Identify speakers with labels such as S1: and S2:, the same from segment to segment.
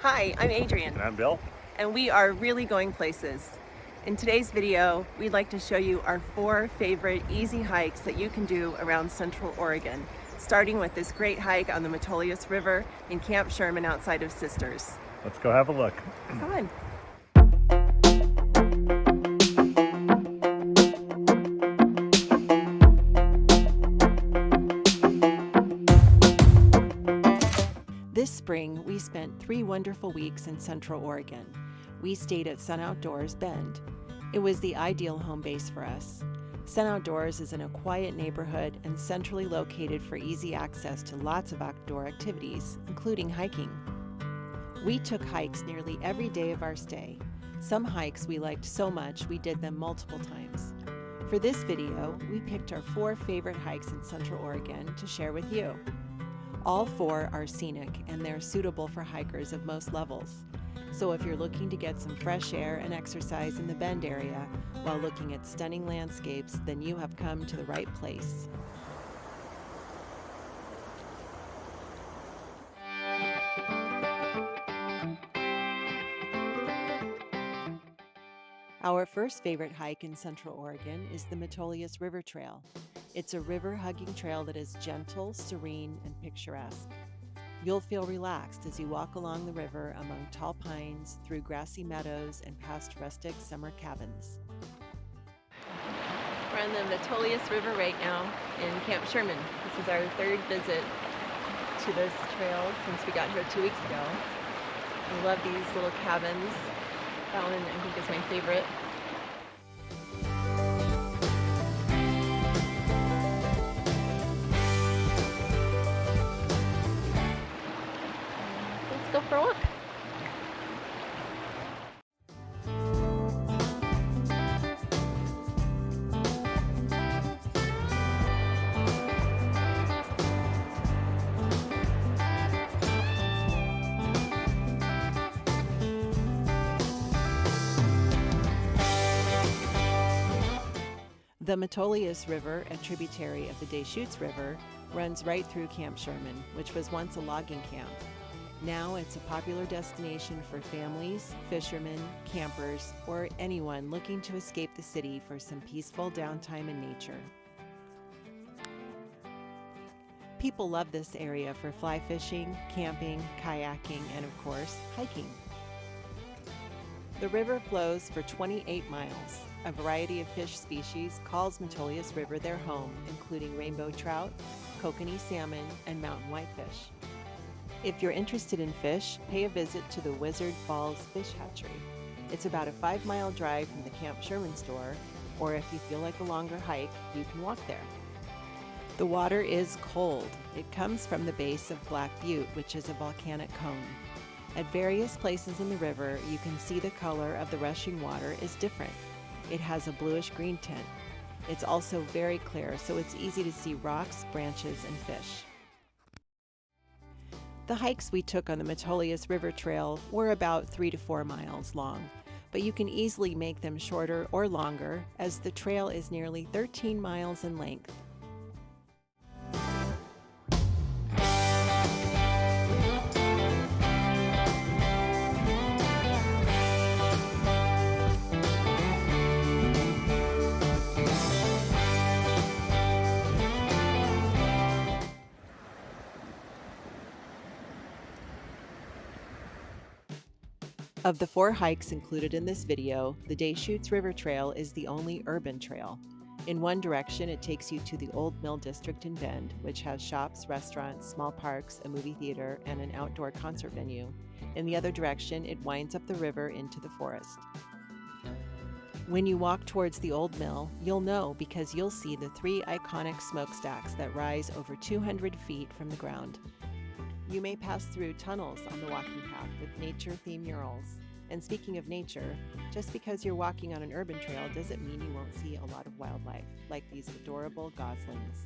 S1: Hi, I'm Adrian.
S2: And I'm Bill.
S1: And we are really going places. In today's video, we'd like to show you our 4 favorite easy hikes that you can do around Central Oregon, starting with this great hike on the Metolius River in Camp Sherman outside of Sisters.
S2: Let's go have a look.
S1: Come on. This spring, we spent 3 wonderful weeks in Central Oregon. We stayed at Sun Outdoors Bend. It was the ideal home base for us. Sun Outdoors is in a quiet neighborhood and centrally located for easy access to lots of outdoor activities, including hiking. We took hikes nearly every day of our stay. Some hikes we liked so much we did them multiple times. For this video, we picked our 4 favorite hikes in Central Oregon to share with you. All 4 are scenic and they're suitable for hikers of most levels. So if you're looking to get some fresh air and exercise in the Bend area while looking at stunning landscapes, then you have come to the right place. Our first favorite hike in Central Oregon is the Metolius River Trail. It's a river-hugging trail that is gentle, serene, and picturesque. You'll feel relaxed as you walk along the river among tall pines, through grassy meadows, and past rustic summer cabins. We're on the Metolius River right now in Camp Sherman. This is our 3rd visit to this trail since we got here 2 weeks ago. I love these little cabins. That one I think is my favorite. Let's go for a walk. The Metolius River, a tributary of the Deschutes River, runs right through Camp Sherman, which was once a logging camp. Now it's a popular destination for families, fishermen, campers, or anyone looking to escape the city for some peaceful downtime in nature. People love this area for fly fishing, camping, kayaking, and of course, hiking. The river flows for 28 miles. A variety of fish species calls Metolius River their home, including rainbow trout, kokanee salmon, and mountain whitefish. If you're interested in fish, pay a visit to the Wizard Falls Fish Hatchery. It's about a 5-mile drive from the Camp Sherman store, or if you feel like a longer hike, you can walk there. The water is cold. It comes from the base of Black Butte, which is a volcanic cone. At various places in the river, you can see the color of the rushing water is different. It has a bluish-green tint. It's also very clear, so it's easy to see rocks, branches, and fish. The hikes we took on the Metolius River Trail were about 3 to 4 miles long, but you can easily make them shorter or longer, as the trail is nearly 13 miles in length. Of the 4 hikes included in this video, the Deschutes River Trail is the only urban trail. In one direction, it takes you to the Old Mill District in Bend, which has shops, restaurants, small parks, a movie theater, and an outdoor concert venue. In the other direction, it winds up the river into the forest. When you walk towards the Old Mill, you'll know because you'll see the 3 iconic smokestacks that rise over 200 feet from the ground. You may pass through tunnels on the walking path with nature-themed murals. And speaking of nature, just because you're walking on an urban trail doesn't mean you won't see a lot of wildlife, like these adorable goslings.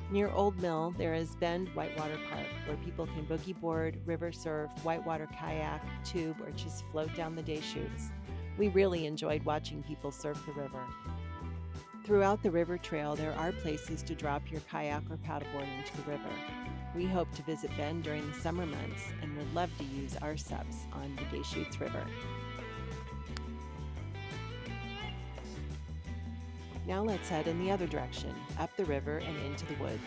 S1: Near Old Mill, there is Bend Whitewater Park, where people can boogie board, river surf, whitewater kayak, tube, or just float down the Deschutes. We really enjoyed watching people surf the river. Throughout the river trail, there are places to drop your kayak or paddleboard into the river. We hope to visit Bend during the summer months and would love to use our subs on the Deschutes River. Now let's head in the other direction, up the river and into the woods.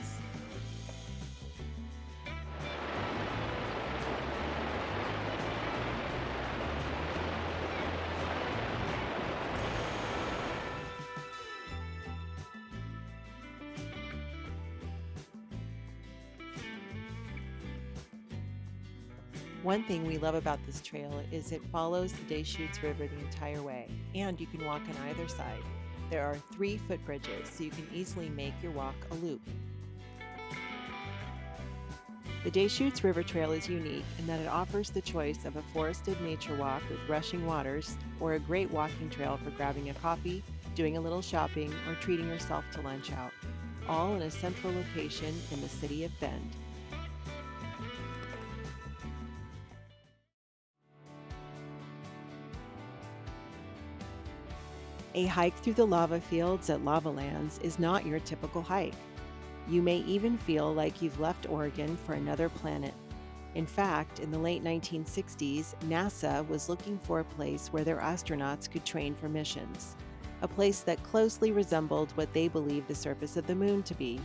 S1: One thing we love about this trail is it follows the Deschutes River the entire way, and you can walk on either side. There are 3 footbridges, so you can easily make your walk a loop. The Deschutes River Trail is unique in that it offers the choice of a forested nature walk with rushing waters, or a great walking trail for grabbing a coffee, doing a little shopping, or treating yourself to lunch out, all in a central location in the city of Bend. A hike through the lava fields at Lava Lands is not your typical hike. You may even feel like you've left Oregon for another planet. In fact, in the late 1960s, NASA was looking for a place where their astronauts could train for missions, a place that closely resembled what they believed the surface of the moon to be.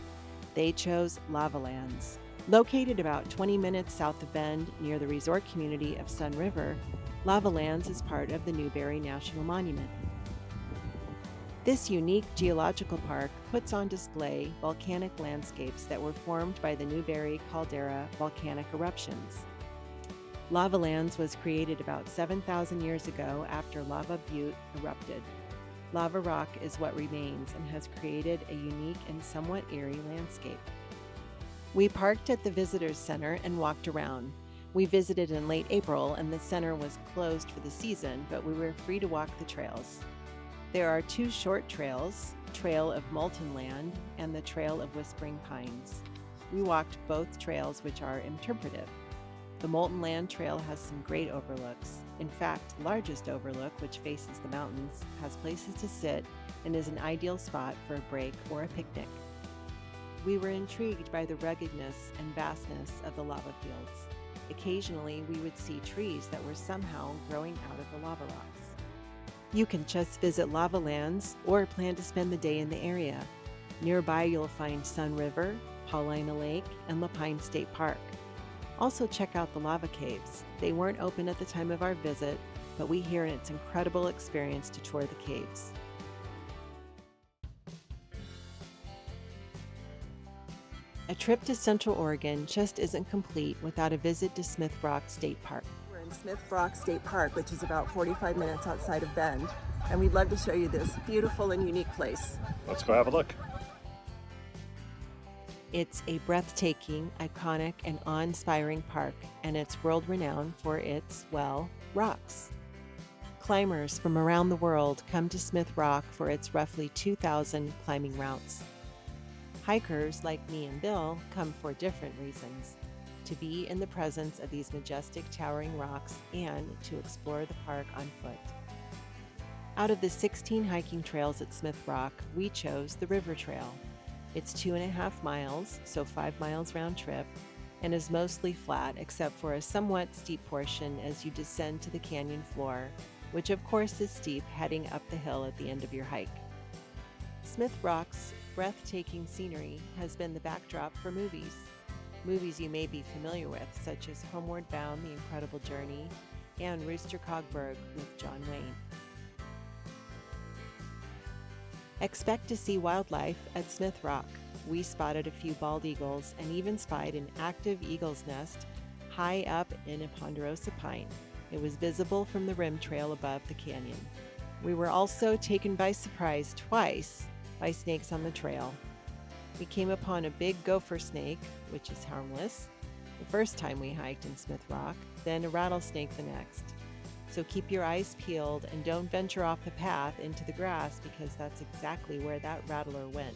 S1: They chose Lava Lands. Located about 20 minutes south of Bend, near the resort community of Sun River, Lava Lands is part of the Newberry National Monument. This unique geological park puts on display volcanic landscapes that were formed by the Newberry caldera volcanic eruptions. Lava Lands was created about 7,000 years ago after Lava Butte erupted. Lava rock is what remains and has created a unique and somewhat eerie landscape. We parked at the Visitors Center and walked around. We visited in late April and the center was closed for the season, but we were free to walk the trails. There are 2 short trails, Trail of Molten Land and the Trail of Whispering Pines. We walked both trails, which are interpretive. The Molten Land Trail has some great overlooks. In fact, the largest overlook, which faces the mountains, has places to sit and is an ideal spot for a break or a picnic. We were intrigued by the ruggedness and vastness of the lava fields. Occasionally, we would see trees that were somehow growing out of the lava rocks. You can just visit Lava Lands or plan to spend the day in the area. Nearby, you'll find Sun River, Paulina Lake, and Lapine State Park. Also check out the lava caves. They weren't open at the time of our visit, but we hear it's an incredible experience to tour the caves. A trip to Central Oregon just isn't complete without a visit to Smith Rock State Park. We're in Smith Rock State Park, which is about 45 minutes outside of Bend, and we'd love to show you this beautiful and unique place.
S2: Let's go have a look.
S1: It's a breathtaking, iconic, and awe-inspiring park, and it's world-renowned for its, well, rocks. Climbers from around the world come to Smith Rock for its roughly 2,000 climbing routes. Hikers like me and Bill come for different reasons: to be in the presence of these majestic towering rocks and to explore the park on foot. Out of the 16 hiking trails at Smith Rock, we chose the River Trail. It's 2.5 miles, so 5 miles round trip, and is mostly flat except for a somewhat steep portion as you descend to the canyon floor, which of course is steep heading up the hill at the end of your hike. Smith Rock's breathtaking scenery has been the backdrop for movies you may be familiar with, such as Homeward Bound: The Incredible Journey and Rooster Cogburg with John Wayne. Expect to see wildlife at Smith Rock. We spotted a few bald eagles and even spied an active eagle's nest high up in a ponderosa pine. It was visible from the rim trail above the canyon. We were also taken by surprise twice by snakes on the trail. We came upon a big gopher snake, which is harmless, the first time we hiked in Smith Rock, then a rattlesnake the next. So keep your eyes peeled and don't venture off the path into the grass, because that's exactly where that rattler went.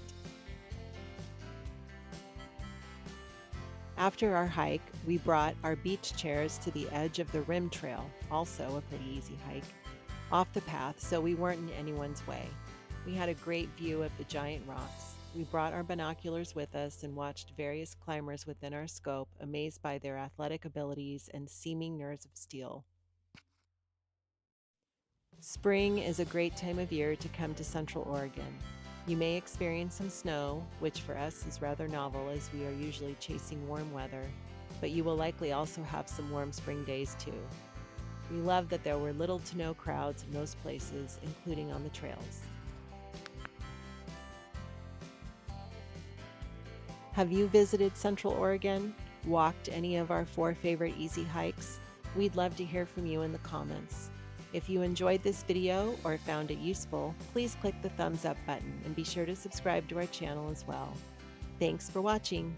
S1: After our hike, we brought our beach chairs to the edge of the rim trail, also a pretty easy hike. off the path so we weren't in anyone's way. We had a great view of the giant rocks. We brought our binoculars with us and watched various climbers within our scope, amazed by their athletic abilities and seeming nerves of steel. Spring is a great time of year to come to Central Oregon. You may experience some snow, which for us is rather novel as we are usually chasing warm weather, but you will likely also have some warm spring days too. We love that there were little to no crowds in most places, including on the trails. Have you visited Central Oregon? Walked any of our 4 favorite easy hikes? We'd love to hear from you in the comments. If you enjoyed this video or found it useful, please click the thumbs up button and be sure to subscribe to our channel as well. Thanks for watching.